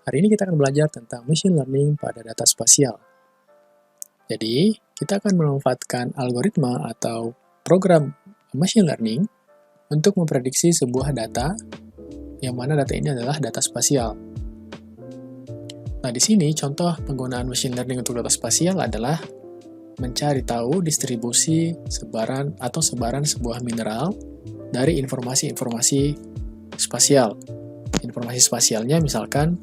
Hari ini kita akan belajar tentang machine learning pada data spasial. Jadi, kita akan memanfaatkan algoritma atau program machine learning untuk memprediksi sebuah data, yang mana data ini adalah data spasial. Nah, di sini contoh penggunaan machine learning untuk data spasial adalah mencari tahu distribusi sebaran sebuah mineral dari informasi-informasi spasial. Informasi spasialnya misalkan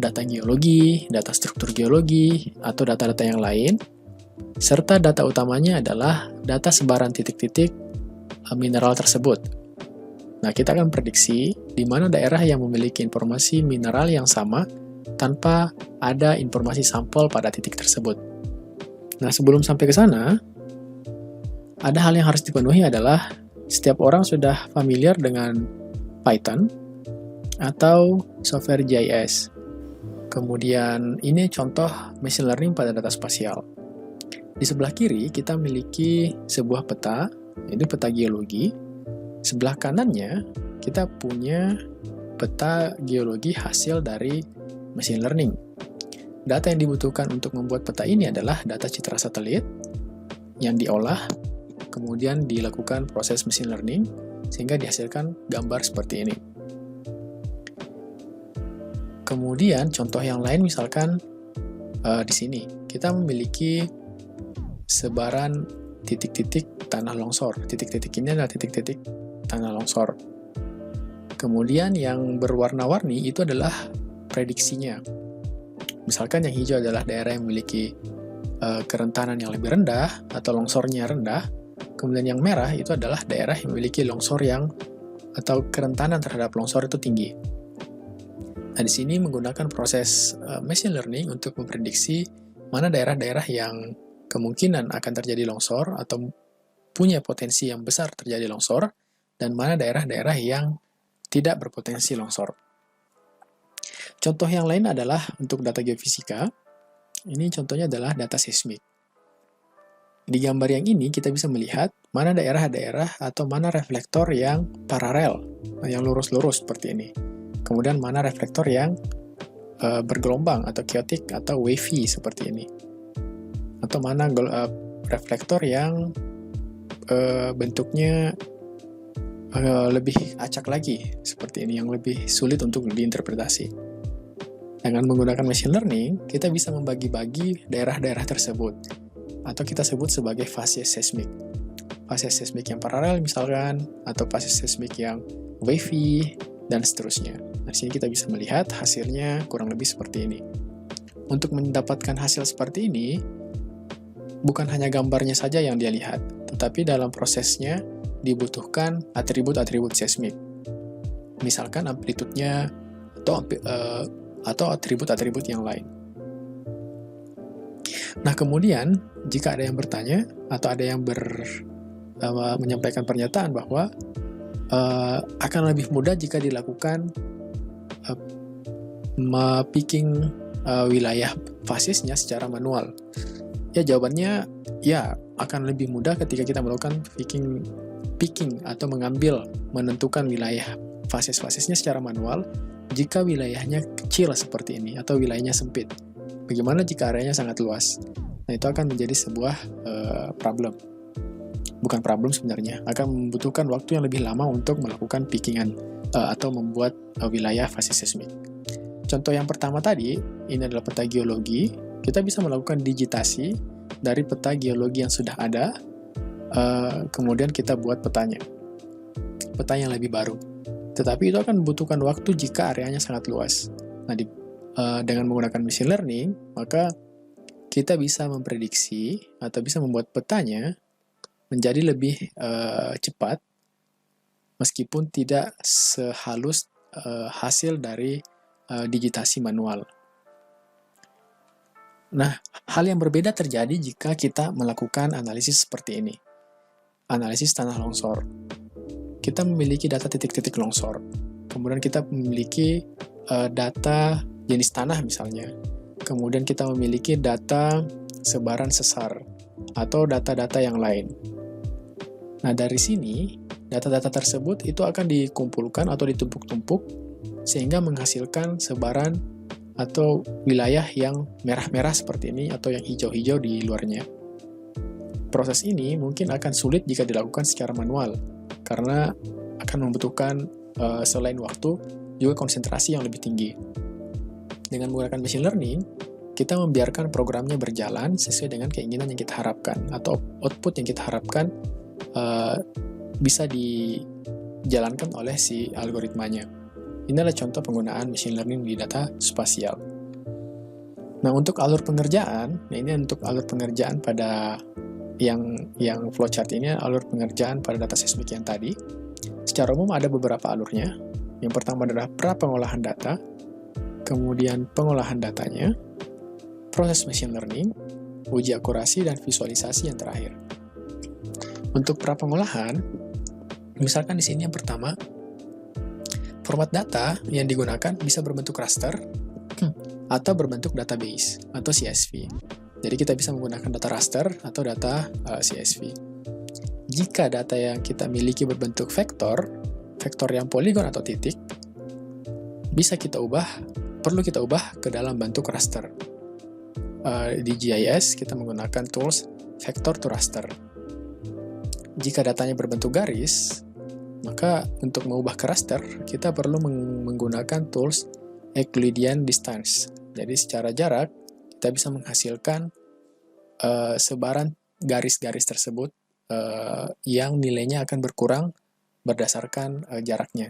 data geologi, data struktur geologi, atau data-data yang lain, serta data utamanya adalah data sebaran titik-titik mineral tersebut. Nah, kita akan prediksi di mana daerah yang memiliki informasi mineral yang sama tanpa ada informasi sampel pada titik tersebut. Nah, sebelum sampai ke sana, ada hal yang harus dipenuhi adalah setiap orang sudah familiar dengan Python atau software GIS. Kemudian ini contoh machine learning pada data spasial. Di sebelah kiri kita memiliki sebuah peta, ini peta geologi. Sebelah kanannya kita punya peta geologi hasil dari machine learning. Data yang dibutuhkan untuk membuat peta ini adalah data citra satelit yang diolah, kemudian dilakukan proses machine learning sehingga dihasilkan gambar seperti ini. Kemudian contoh yang lain misalkan di sini kita memiliki sebaran titik-titik tanah longsor. Titik-titik ini adalah titik-titik tanah longsor. Kemudian yang berwarna-warni itu adalah prediksinya. Misalkan yang hijau adalah daerah yang memiliki kerentanan yang lebih rendah atau longsornya rendah. Kemudian yang merah itu adalah daerah yang memiliki longsor atau kerentanan terhadap longsor itu tinggi. Nah, di sini menggunakan proses machine learning untuk memprediksi mana daerah-daerah yang kemungkinan akan terjadi longsor atau punya potensi yang besar terjadi longsor, dan mana daerah-daerah yang tidak berpotensi longsor. Contoh yang lain adalah untuk data geofisika. Ini contohnya adalah data seismik. Di gambar yang ini kita bisa melihat mana daerah-daerah atau mana reflektor yang paralel, yang lurus-lurus seperti ini. Kemudian mana reflektor yang bergelombang atau chaotic atau wavy seperti ini. Atau mana reflektor yang bentuknya lebih acak lagi seperti ini, yang lebih sulit untuk diinterpretasi. Dengan menggunakan machine learning, kita bisa membagi-bagi daerah-daerah tersebut, atau kita sebut sebagai fase seismik. Fase seismik yang paralel misalkan, atau fase seismik yang wavy, dan seterusnya. Nah, di sini kita bisa melihat hasilnya kurang lebih seperti ini. Untuk mendapatkan hasil seperti ini, bukan hanya gambarnya saja yang dia lihat, tetapi dalam prosesnya dibutuhkan atribut-atribut seismik. Misalkan amplitudenya atau atribut-atribut yang lain. Nah, kemudian jika ada yang bertanya atau ada yang menyampaikan pernyataan bahwa akan lebih mudah jika dilakukan picking wilayah fasisnya secara manual. Ya, jawabannya ya akan lebih mudah ketika kita melakukan picking atau menentukan wilayah fasis-fasisnya secara manual jika wilayahnya kecil seperti ini atau wilayahnya sempit. Bagaimana jika areanya sangat luas? Nah, itu akan menjadi sebuah problem. Bukan problem sebenarnya, akan membutuhkan waktu yang lebih lama untuk melakukan pickingan atau membuat wilayah fasis seismik. Contoh yang pertama tadi, ini adalah peta geologi. Kita bisa melakukan digitasi dari peta geologi yang sudah ada, kemudian kita buat peta yang lebih baru. Tetapi itu akan membutuhkan waktu jika areanya sangat luas. Nah, dengan menggunakan machine learning, maka kita bisa memprediksi atau bisa membuat petanya menjadi lebih cepat, meskipun tidak sehalus hasil dari digitasi manual. Nah, hal yang berbeda terjadi jika kita melakukan analisis seperti ini. Analisis tanah longsor. Kita memiliki data titik-titik longsor. Kemudian kita memiliki data jenis tanah misalnya. Kemudian kita memiliki data sebaran sesar atau data-data yang lain. Nah, dari sini, data-data tersebut itu akan dikumpulkan atau ditumpuk-tumpuk sehingga menghasilkan sebaran atau wilayah yang merah-merah seperti ini atau yang hijau-hijau di luarnya. Proses ini mungkin akan sulit jika dilakukan secara manual, karena akan membutuhkan selain waktu, juga konsentrasi yang lebih tinggi. Dengan menggunakan machine learning, kita membiarkan programnya berjalan sesuai dengan keinginan yang kita harapkan, atau output yang kita harapkan bisa dijalankan oleh si algoritmanya. Ini adalah contoh penggunaan machine learning di data spasial. Nah, untuk alur pengerjaan, ini untuk alur pengerjaan pada yang flowchart ini alur pengerjaan pada data seismik yang tadi. Secara umum ada beberapa alurnya. Yang pertama adalah pra-pengolahan data, kemudian pengolahan datanya, proses machine learning, uji akurasi, dan visualisasi yang terakhir. Untuk pra-pengolahan, misalkan di sini yang pertama, format data yang digunakan bisa berbentuk raster atau berbentuk database atau CSV. Jadi kita bisa menggunakan data raster atau data CSV. Jika data yang kita miliki berbentuk vektor yang poligon atau titik, perlu kita ubah ke dalam bentuk raster. Di GIS kita menggunakan tools vector to raster. Jika datanya berbentuk garis, maka untuk mengubah ke raster, kita perlu menggunakan tools Euclidean distance. Jadi secara jarak, kita bisa menghasilkan sebaran garis-garis tersebut yang nilainya akan berkurang berdasarkan jaraknya.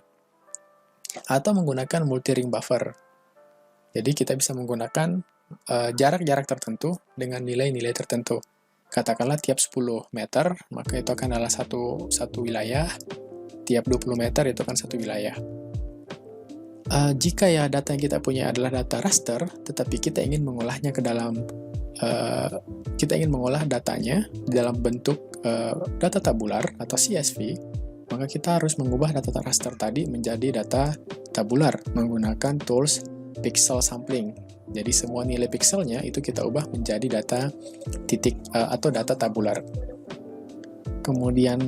Atau menggunakan multi-ring buffer. Jadi kita bisa menggunakan jarak-jarak tertentu dengan nilai-nilai tertentu. Katakanlah tiap 10 meter, maka itu akan adalah satu wilayah. Tiap 20 meter itu kan satu wilayah. Jika ya data yang kita punya adalah data raster, tetapi kita ingin mengolahnya ke dalam, kita ingin mengolah datanya di dalam bentuk data tabular atau CSV, maka kita harus mengubah data raster tadi menjadi data tabular menggunakan tools pixel sampling. Jadi semua nilai pixelnya itu kita ubah menjadi data titik atau data tabular. Kemudian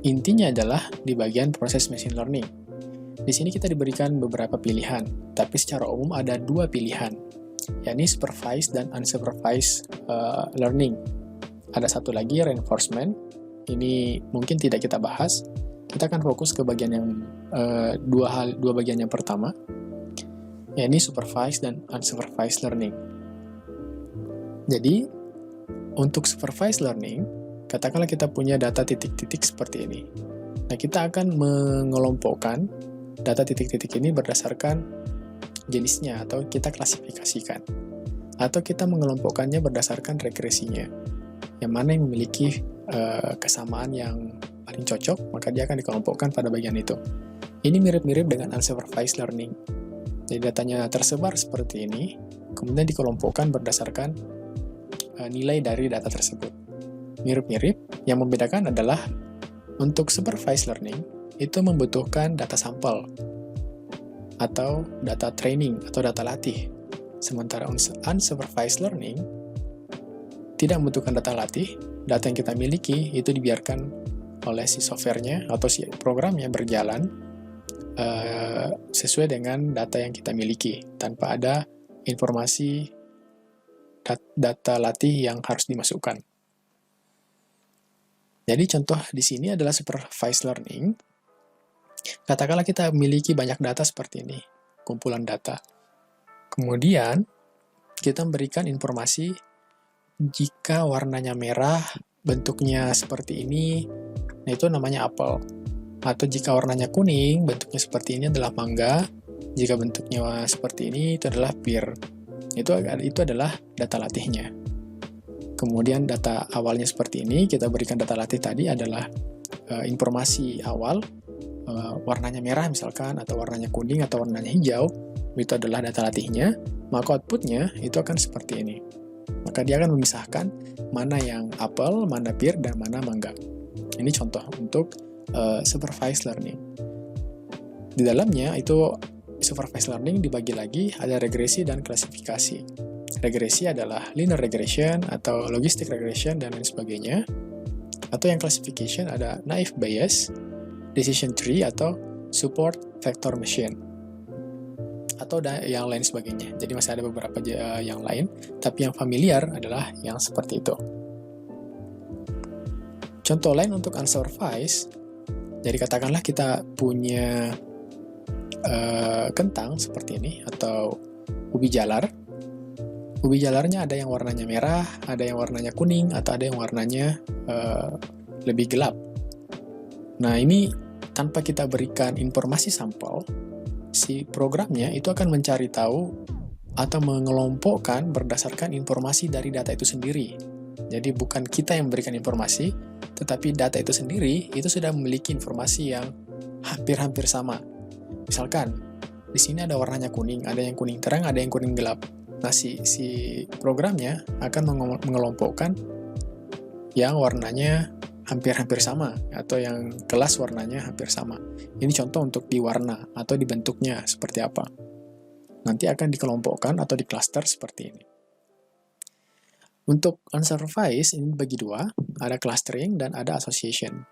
intinya adalah di bagian proses machine learning. Di sini kita diberikan beberapa pilihan, tapi secara umum ada dua pilihan, yakni supervised dan unsupervised learning. Ada satu lagi, reinforcement. Ini mungkin tidak kita bahas. Kita akan fokus ke bagian yang dua bagian yang pertama, yakni supervised dan unsupervised learning. Jadi, untuk supervised learning, katakanlah kita punya data titik-titik seperti ini. Nah, kita akan mengelompokkan data titik-titik ini berdasarkan jenisnya, atau kita klasifikasikan. Atau kita mengelompokkannya berdasarkan regresinya. Yang mana yang memiliki kesamaan yang paling cocok, maka dia akan dikelompokkan pada bagian itu. Ini mirip-mirip dengan unsupervised learning. Jadi datanya tersebar seperti ini, kemudian dikelompokkan berdasarkan nilai dari data tersebut. Mirip-mirip, yang membedakan adalah untuk supervised learning, itu membutuhkan data sampel, atau data training, atau data latih. Sementara unsupervised learning tidak membutuhkan data latih, data yang kita miliki itu dibiarkan oleh si softwarenya atau si programnya berjalan sesuai dengan data yang kita miliki, tanpa ada informasi data latih yang harus dimasukkan. Jadi contoh di sini adalah supervised learning. Katakanlah kita memiliki banyak data seperti ini, kumpulan data. Kemudian kita memberikan informasi jika warnanya merah, bentuknya seperti ini, nah itu namanya apel. Atau jika warnanya kuning, bentuknya seperti ini adalah mangga. Jika bentuknya seperti ini, itu adalah pear. Itu adalah data latihnya. Kemudian data awalnya seperti ini, kita berikan data latih tadi adalah informasi awal, warnanya merah misalkan, atau warnanya kuning, atau warnanya hijau, itu adalah data latihnya, maka outputnya itu akan seperti ini. Maka dia akan memisahkan mana yang apel, mana pear, dan mana mangga. Ini contoh untuk supervised learning. Di dalamnya itu supervised learning dibagi lagi, ada regresi dan klasifikasi. Regresi adalah linear regression atau logistic regression dan lain sebagainya. Atau yang classification ada naive Bayes, decision tree, atau support vector machine. atau yang lain sebagainya. Jadi masih ada beberapa yang lain, tapi yang familiar adalah yang seperti itu. Contoh lain untuk unsupervised, jadi katakanlah kita punya kentang seperti ini, atau ubi jalar. Ubi jalarnya ada yang warnanya merah, ada yang warnanya kuning, atau ada yang warnanya lebih gelap. Nah, ini tanpa kita berikan informasi sampel, si programnya itu akan mencari tahu atau mengelompokkan berdasarkan informasi dari data itu sendiri. Jadi bukan kita yang memberikan informasi, tetapi data itu sendiri itu sudah memiliki informasi yang hampir-hampir sama. Misalkan, di sini ada warnanya kuning, ada yang kuning terang, ada yang kuning gelap. Nah, si programnya akan mengelompokkan yang warnanya hampir-hampir sama, atau yang kelas warnanya hampir sama. Ini contoh untuk di warna atau di bentuknya seperti apa. Nanti akan dikelompokkan atau diklaster seperti ini. Untuk unsupervised ini bagi dua, ada clustering dan ada association.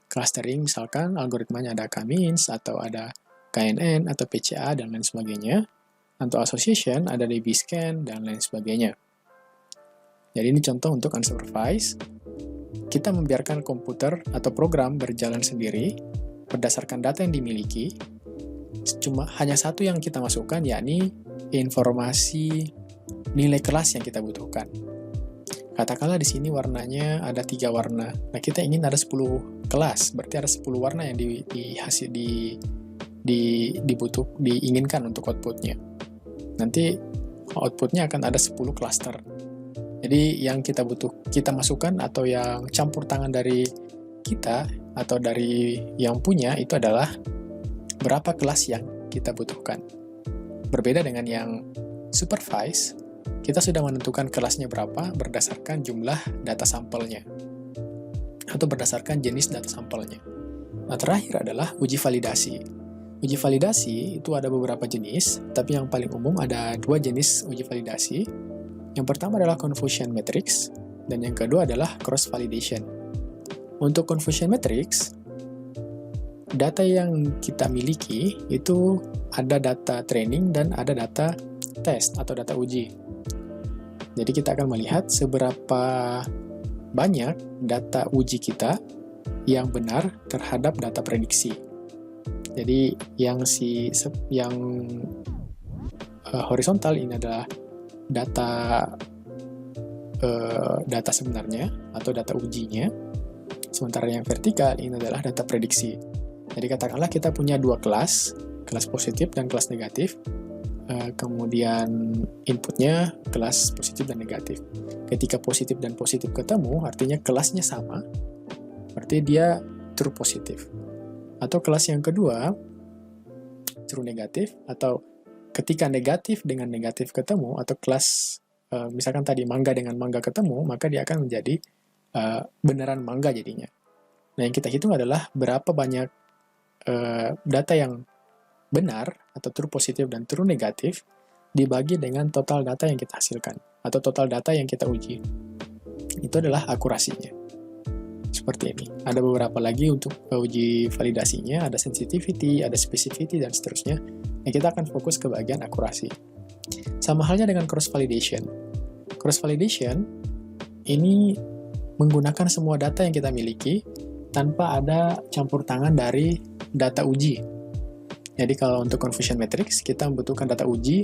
Clustering misalkan algoritmanya ada K-means, atau ada KNN, atau PCA, dan lain sebagainya. Untuk association ada DB-scan, dan lain sebagainya. Jadi ini contoh untuk unsupervised. Kita membiarkan komputer atau program berjalan sendiri berdasarkan data yang dimiliki. Cuma hanya satu yang kita masukkan, yakni informasi nilai kelas yang kita butuhkan. Katakanlah di sini warnanya ada 3 warna. Nah, kita ingin ada 10 kelas, berarti ada 10 warna yang diinginkan untuk outputnya. Nanti outputnya akan ada 10 cluster. Jadi yang kita masukkan atau yang campur tangan dari kita atau dari yang punya itu adalah berapa kelas yang kita butuhkan. Berbeda dengan yang supervised, kita sudah menentukan kelasnya berapa berdasarkan jumlah data sampelnya atau berdasarkan jenis data sampelnya. Nah, terakhir adalah uji validasi. Uji validasi itu ada beberapa jenis, tapi yang paling umum ada 2 jenis uji validasi. Yang pertama adalah confusion matrix, dan yang kedua adalah cross validation. Untuk confusion matrix, data yang kita miliki itu ada data training dan ada data test atau data uji. Jadi kita akan melihat seberapa banyak data uji kita yang benar terhadap data prediksi. Jadi yang horizontal ini adalah data sebenarnya atau data ujinya, sementara yang vertikal ini adalah data prediksi. Jadi katakanlah kita punya 2 kelas positif dan kelas negatif, kemudian inputnya kelas positif dan negatif. Ketika positif dan positif ketemu, artinya kelasnya sama, berarti dia true positif. Atau kelas yang kedua, true negatif, atau ketika negatif dengan negatif ketemu, atau kelas, misalkan tadi mangga dengan mangga ketemu, maka dia akan menjadi beneran mangga jadinya. Nah, yang kita hitung adalah berapa banyak data yang benar, atau true positif dan true negatif, dibagi dengan total data yang kita hasilkan, atau total data yang kita uji. Itu adalah akurasinya. Seperti ini. Ada beberapa lagi untuk uji validasinya, ada sensitivity, ada specificity, dan seterusnya. Nah, kita akan fokus ke bagian akurasi. Sama halnya dengan cross validation. Cross validation ini menggunakan semua data yang kita miliki tanpa ada campur tangan dari data uji. Jadi kalau untuk confusion matrix, kita membutuhkan data uji,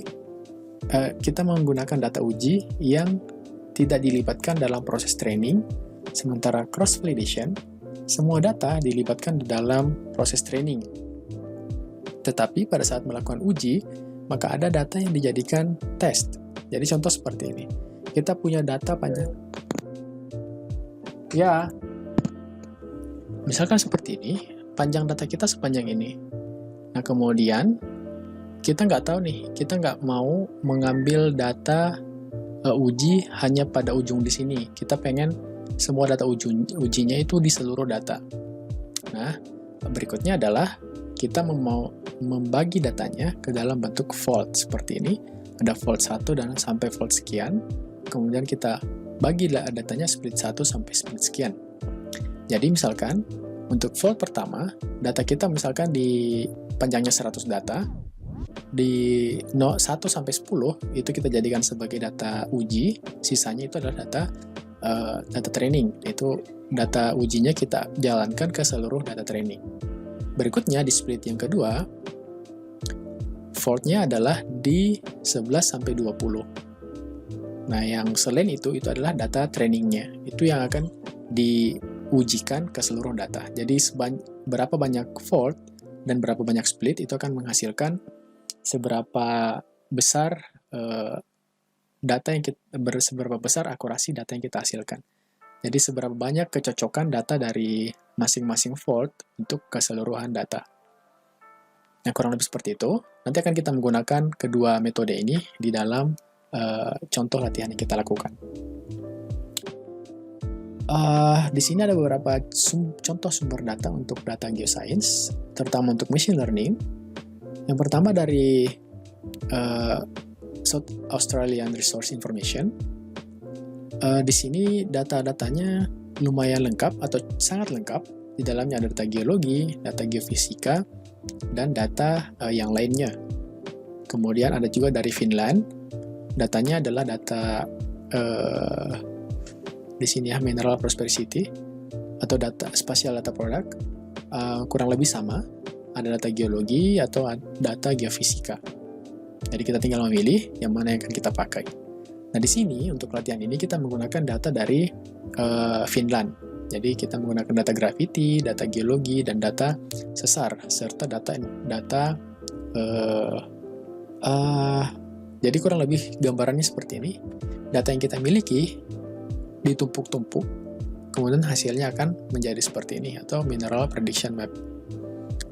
kita menggunakan data uji yang tidak dilibatkan dalam proses training. Sementara cross validation, semua data dilibatkan di dalam proses training. Tetapi pada saat melakukan uji, maka ada data yang dijadikan test. Jadi contoh seperti ini. Kita punya data panjang. Ya, misalkan seperti ini, panjang data kita sepanjang ini. Nah, kemudian kita nggak tahu nih, kita nggak mau mengambil data uji hanya pada ujung di sini. Kita pengen semua data ujinya itu di seluruh data. Nah, berikutnya adalah kita mau membagi datanya ke dalam bentuk volt seperti ini. Ada volt 1 dan sampai volt sekian. Kemudian kita bagi datanya split 1 sampai split sekian. Jadi misalkan untuk volt pertama, data kita misalkan di panjangnya 100 data, di 1 sampai 10 itu kita jadikan sebagai data uji, sisanya itu adalah data training, yaitu data ujinya kita jalankan ke seluruh data training. Berikutnya di split yang kedua, fault-nya adalah di 11 sampai 20. Nah, yang selain itu adalah data trainingnya. Itu yang akan diujikan ke seluruh data. Jadi berapa banyak fault dan berapa banyak split itu akan menghasilkan seberapa besar seberapa besar akurasi data yang kita hasilkan. Jadi seberapa banyak kecocokan data dari masing-masing fault untuk keseluruhan data. Nah, kurang lebih seperti itu. Nanti akan kita menggunakan kedua metode ini di dalam contoh latihan yang kita lakukan. Di sini ada beberapa contoh sumber data untuk data geoscience, terutama untuk machine learning. Yang pertama dari South Australian Resource Information. Di sini data-datanya lumayan lengkap atau sangat lengkap. Di dalamnya ada data geologi, data geofisika, dan data yang lainnya. Kemudian ada juga dari Finland. Datanya adalah data di sini ya, mineral prosperity atau data spatial data product, kurang lebih sama. Ada data geologi atau data geofisika. Jadi kita tinggal memilih yang mana yang akan kita pakai. Nah, di sini untuk latihan ini kita menggunakan data dari Finland. Jadi kita menggunakan data gravity, data geologi, dan data sesar serta data jadi kurang lebih gambarannya seperti ini. Data yang kita miliki ditumpuk-tumpuk, kemudian hasilnya akan menjadi seperti ini, atau mineral prediction map.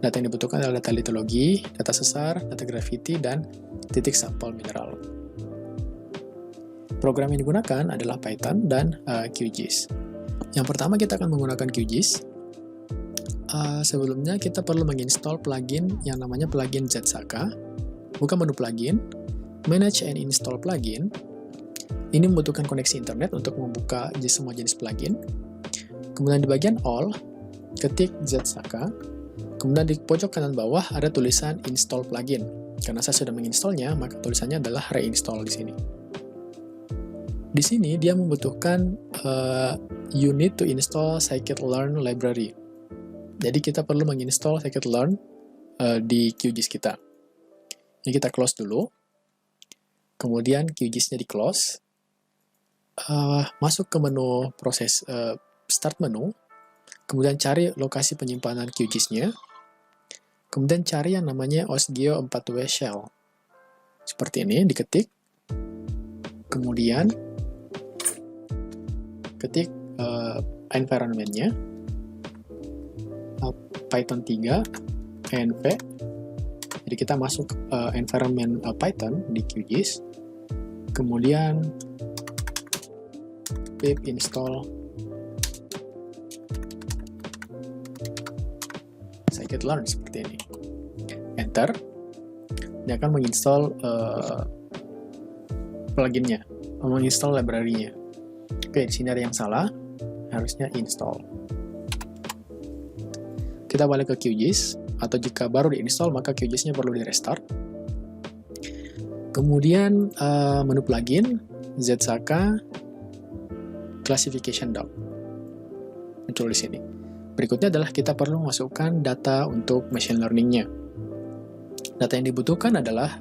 Data yang dibutuhkan adalah data litologi, data sesar, data gravity, dan titik sampel mineral. Program yang digunakan adalah Python dan QGIS. Yang pertama kita akan menggunakan QGIS. Sebelumnya kita perlu menginstal plugin yang namanya plugin ZSAKA. Buka menu plugin, manage and install plugin. Ini membutuhkan koneksi internet untuk membuka semua jenis plugin. Kemudian di bagian all, ketik ZSAKA. Kemudian di pojok kanan bawah ada tulisan install plugin. Karena saya sudah menginstalnya, maka tulisannya adalah reinstall di sini. Di sini dia membutuhkan you need to install scikit-learn library. Jadi kita perlu menginstal scikit-learn di QGIS kita. Ini kita close dulu. Kemudian QGIS-nya di close. Masuk ke menu proses start menu. Kemudian cari lokasi penyimpanan QGIS-nya. Kemudian cari yang namanya OSGeo 4W shell. Seperti ini, diketik. Kemudian ketik environment-nya. Python 3, env. Jadi kita masuk environment Python di QGIS. Kemudian pip install scikit-learn seperti ini. Enter. Dia akan menginstal pluginnya, menginstal library-nya. Oke, di sini ada yang salah. Harusnya install. Kita balik ke QGIS, atau jika baru diinstal maka QGIS-nya perlu di restart. Kemudian menu plugin, ZSAKA, classification doc. Muncul di sini. Berikutnya adalah kita perlu memasukkan data untuk machine learning-nya. Data yang dibutuhkan adalah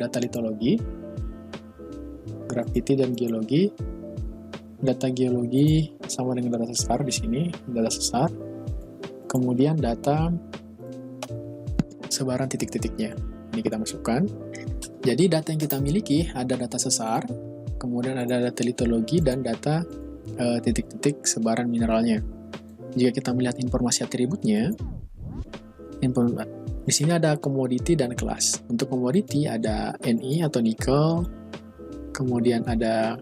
data litologi, gravity dan geologi. Data geologi sama dengan data sesar di sini, data sesar. Kemudian data sebaran titik-titiknya. Ini kita masukkan. Jadi data yang kita miliki ada data sesar, kemudian ada data litologi dan data titik-titik sebaran mineralnya. Jika kita melihat informasi atributnya, di sini ada komoditi dan kelas. Untuk komoditi ada Ni atau nikel, kemudian ada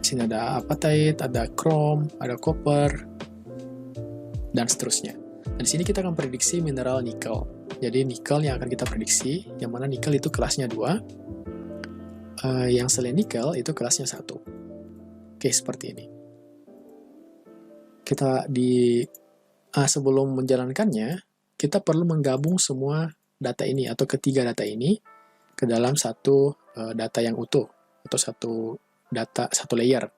di sini ada apatite, ada chrome, ada copper, dan seterusnya. Dan di sini kita akan prediksi mineral nikel. Jadi nikel yang akan kita prediksi, yang mana nikel itu kelasnya 2, yang selain nikel itu kelasnya 1. Oke, seperti ini. Kita di sebelum menjalankannya, kita perlu menggabung semua data ini atau ketiga data ini ke dalam satu data yang utuh atau satu layer.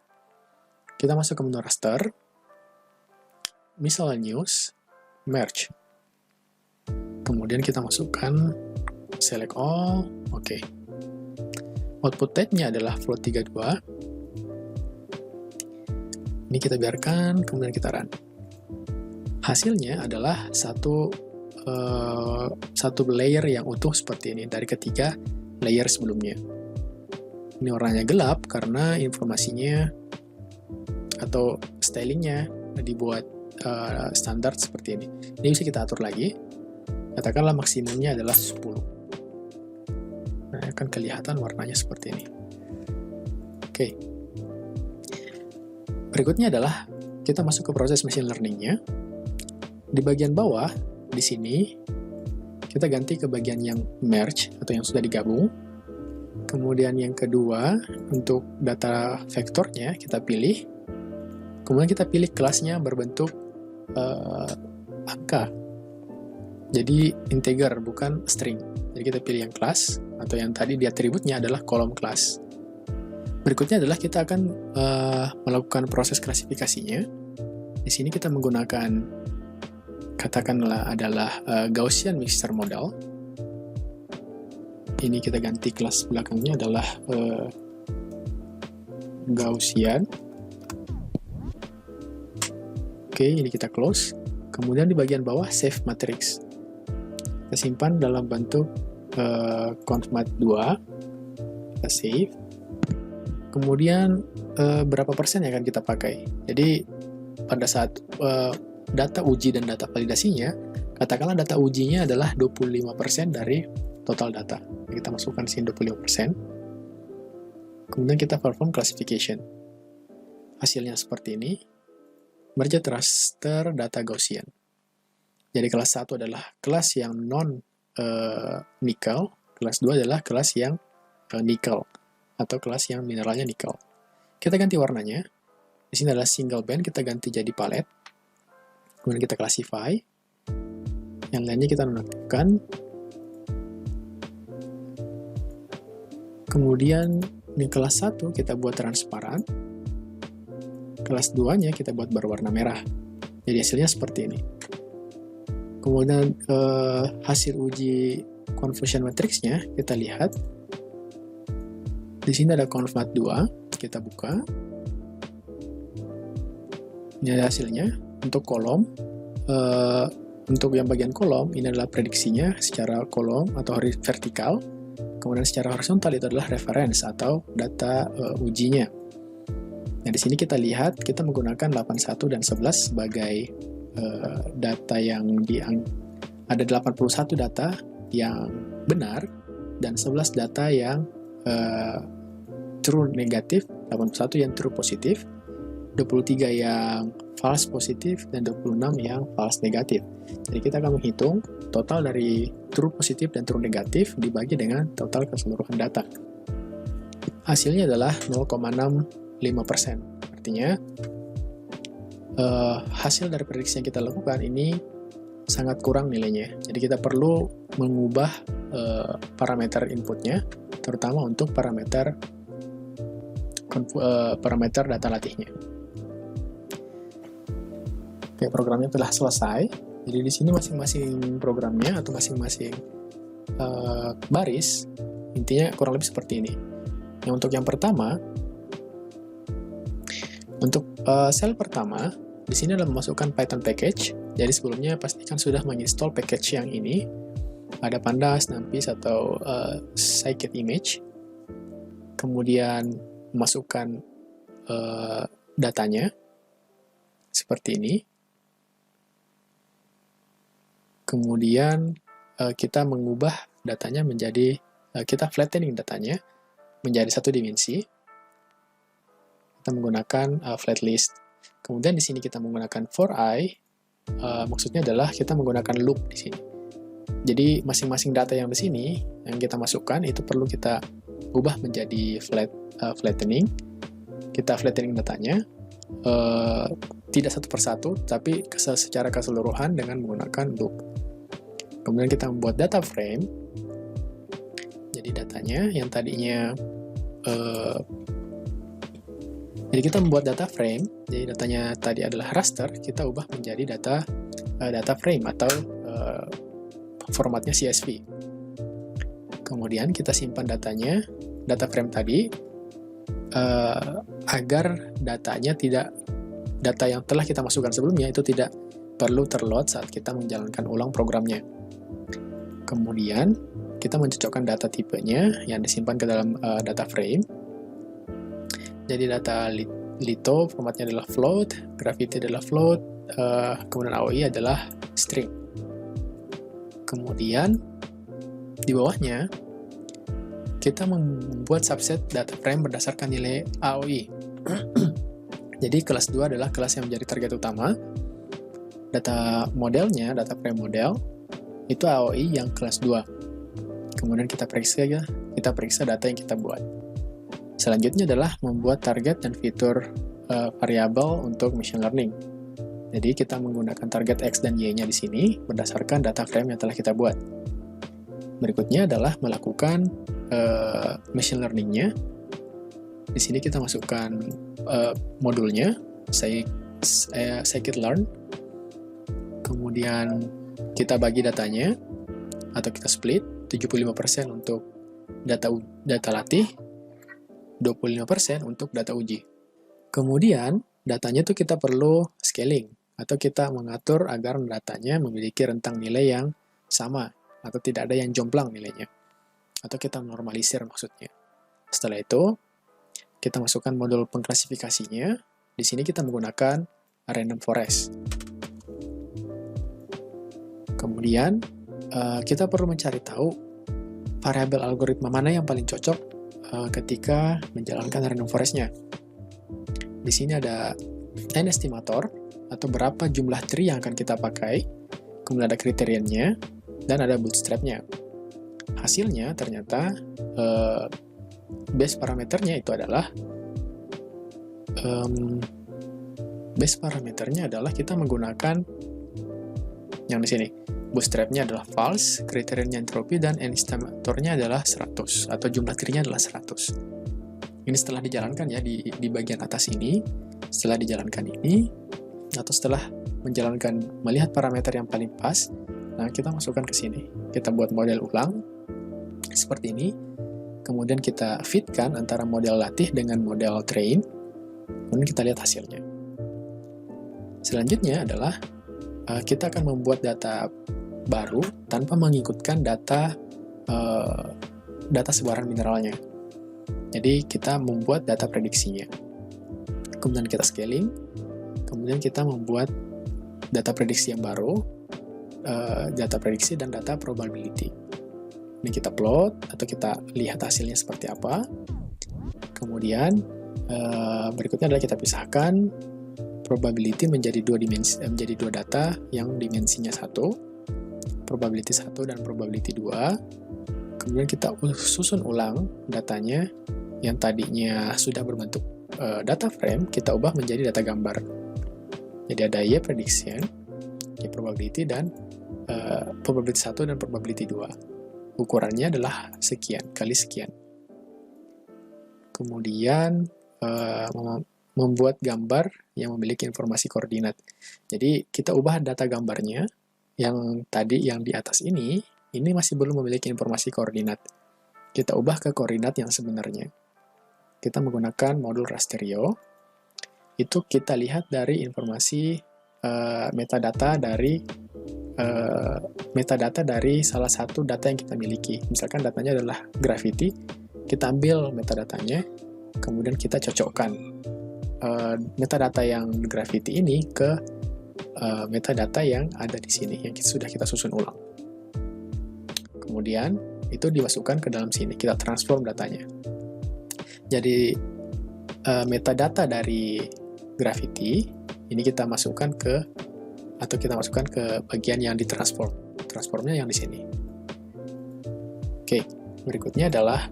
Kita masuk ke menu raster, miscellaneous, merge. Kemudian kita masukkan select all, oke. Output type-nya adalah float32. Ini kita biarkan, kemudian kita run. Hasilnya adalah satu layer yang utuh seperti ini dari ketiga layer sebelumnya. Ini warnanya gelap karena informasinya atau stylingnya dibuat standar seperti ini. Ini bisa kita atur lagi. Katakanlah maksimumnya adalah 10. Nah, akan kelihatan warnanya seperti ini. Oke. Berikutnya adalah kita masuk ke proses machine learning-nya. Di bagian bawah, di sini, kita ganti ke bagian yang merge, atau yang sudah digabung. Kemudian yang kedua, untuk data vektornya, kita pilih. Kemudian kita pilih kelasnya berbentuk angka. Jadi integer, bukan string. Jadi kita pilih yang kelas, atau yang tadi di atributnya adalah kolom kelas. Berikutnya adalah kita akan melakukan proses klasifikasinya. Di sini kita menggunakan katakanlah adalah Gaussian mixture model. Ini kita ganti kelas belakangnya adalah Gaussian. Oke, ini kita close. Kemudian di bagian bawah save matrix. Kita simpan dalam bentuk conf.mat2. Kita save. Kemudian berapa persen yang akan kita pakai? Jadi pada saat data uji dan data validasinya, katakanlah data ujinya adalah 25% dari total data. Kita masukkan sini 25%. Kemudian kita perform classification. Hasilnya seperti ini. Merge raster data Gaussian. Jadi kelas 1 adalah kelas yang non-nickel, kelas 2 adalah kelas yang nickel, atau kelas yang mineralnya nickel. Kita ganti warnanya. Di sini adalah single band, kita ganti jadi palette. Kemudian kita classify. Yang lainnya kita nonaktifkan. Kemudian di kelas 1 kita buat transparan. Kelas 2-nya kita buat berwarna merah. Jadi hasilnya seperti ini. Kemudian hasil uji confusion matrix-nya kita lihat. Di sini ada conf.mat2, kita buka. Ini ada hasilnya. Untuk kolom, untuk yang bagian kolom, ini adalah prediksinya secara kolom atau vertikal. Kemudian secara horizontal itu adalah reference atau data ujinya. Nah, di sini kita lihat, kita menggunakan 81 dan 11 sebagai data yang ada 81 data yang benar, dan 11 data yang true negatif, 81 yang true positif, 23 yang false positif, dan 26 yang false negatif. Jadi kita akan menghitung total dari true positif dan true negatif dibagi dengan total keseluruhan data. Hasilnya adalah 0,65%. Artinya, hasil dari prediksi yang kita lakukan ini sangat kurang nilainya. Jadi kita perlu mengubah parameter inputnya, terutama untuk parameter data latihnya. Oke, programnya telah selesai. Jadi di sini masing-masing programnya atau masing-masing baris intinya kurang lebih seperti ini. Untuk yang pertama, untuk sel pertama, di sini adalah memasukkan Python package. Jadi sebelumnya pastikan sudah menginstall package yang ini. Ada pandas, numpy, atau scikit-image. Kemudian memasukkan datanya seperti ini. Kemudian kita mengubah datanya menjadi, kita flattening datanya menjadi satu dimensi. Kita menggunakan flat list. Kemudian di sini kita menggunakan for I, maksudnya adalah kita menggunakan loop di sini. Jadi masing-masing data yang di sini yang kita masukkan itu perlu kita ubah menjadi flattening. Kita flattening datanya. tidak satu persatu, tapi secara keseluruhan dengan menggunakan loop. Kemudian kita membuat data frame. Jadi datanya yang tadinya jadi kita membuat data frame. Jadi datanya tadi adalah raster, kita ubah menjadi data frame atau formatnya CSV. Kemudian kita simpan datanya, data frame tadi, agar data yang telah kita masukkan sebelumnya itu tidak perlu terload saat kita menjalankan ulang programnya. Kemudian kita mencocokkan data tipenya yang disimpan ke dalam data frame. Jadi data Lito formatnya adalah float, Gravity adalah float, kemudian AOI adalah string. Kemudian di bawahnya kita membuat subset data frame berdasarkan nilai AOI. Jadi kelas 2 adalah kelas yang menjadi target utama. Data modelnya, data frame model, itu AOI yang kelas 2. Kemudian kita periksa data yang kita buat. Selanjutnya adalah membuat target dan fitur variabel untuk machine learning. Jadi kita menggunakan target X dan Y-nya di sini berdasarkan data frame yang telah kita buat. Berikutnya adalah melakukan machine learning-nya. Di sini kita masukkan modulnya, scikit-learn. Kemudian kita bagi datanya, atau kita split, 75% untuk data latih, 25% untuk data uji. Kemudian, datanya itu kita perlu scaling, atau kita mengatur agar datanya memiliki rentang nilai yang sama, atau tidak ada yang jomplang nilainya. Atau kita normalisir maksudnya. Setelah itu, kita masukkan modul pengklasifikasinya. Di sini kita menggunakan random forest. Kemudian, kita perlu mencari tahu variabel algoritma mana yang paling cocok ketika menjalankan random forest-nya. Di sini ada n estimator, atau berapa jumlah tree yang akan kita pakai, kemudian ada kriteriannya, dan ada bootstrap-nya. Hasilnya ternyata base parameternya itu adalah kita menggunakan yang di sini. Bootstrap-nya adalah false, kriteriannya entropy, dan n estimatornya adalah 100, atau jumlah tree-nya adalah 100. Ini setelah dijalankan ya, di bagian atas ini, setelah dijalankan ini, atau setelah melihat parameter yang paling pas, nah kita masukkan ke sini. Kita buat model ulang, seperti ini, kemudian kita fitkan antara model latih dengan model train, kemudian kita lihat hasilnya. Selanjutnya adalah, kita akan membuat data baru tanpa mengikutkan data sebaran mineralnya. Jadi kita membuat data prediksinya. Kemudian kita scaling, kemudian kita membuat data prediksi yang baru, data prediksi dan data probability. Ini kita plot atau kita lihat hasilnya seperti apa. Kemudian berikutnya adalah kita pisahkan probability menjadi dua data yang dimensinya 1. Probability 1 dan probability 2. Kemudian kita susun ulang datanya yang tadinya sudah berbentuk data frame, kita ubah menjadi data gambar. Jadi ada Y prediction, Y probability, dan probability 1 dan probability 2. Ukurannya adalah sekian kali sekian. Kemudian membuat gambar yang memiliki informasi koordinat. Jadi kita ubah data gambarnya yang tadi yang di atas ini masih belum memiliki informasi koordinat. Kita ubah ke koordinat yang sebenarnya. Kita menggunakan modul rasterio. Itu kita lihat dari informasi metadata dari salah satu data yang kita miliki. Misalkan datanya adalah Gravity, kita ambil metadatanya, kemudian kita cocokkan metadata yang Gravity ini ke metadata yang ada di sini, yang sudah kita susun ulang. Kemudian, itu dimasukkan ke dalam sini, kita transform datanya. Jadi, metadata dari Gravity, ini kita masukkan ke bagian yang ditransform. Transformnya yang di sini. Oke, berikutnya adalah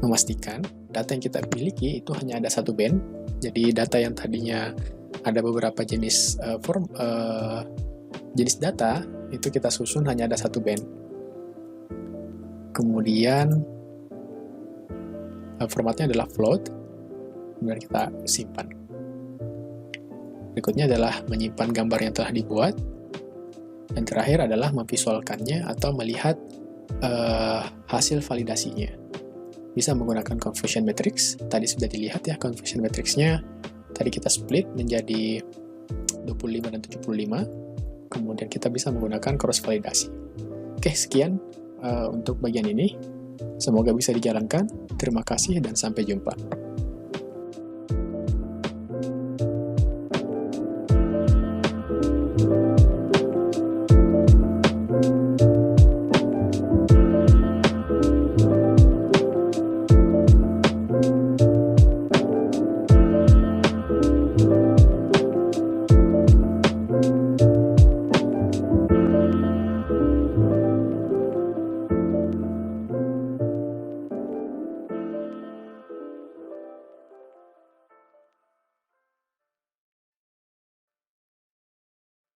memastikan data yang kita miliki itu hanya ada satu band. Jadi data yang tadinya ada beberapa jenis jenis data, itu kita susun hanya ada satu band. Kemudian formatnya adalah float, kemudian kita simpan. Berikutnya adalah menyimpan gambar yang telah dibuat, dan terakhir adalah memvisualkannya atau melihat hasil validasinya. Bisa menggunakan confusion matrix. Tadi sudah dilihat ya confusion matrix-nya. Tadi kita split menjadi 25 dan 75. Kemudian kita bisa menggunakan cross validasi. Oke, sekian untuk bagian ini. Semoga bisa dijalankan. Terima kasih dan sampai jumpa.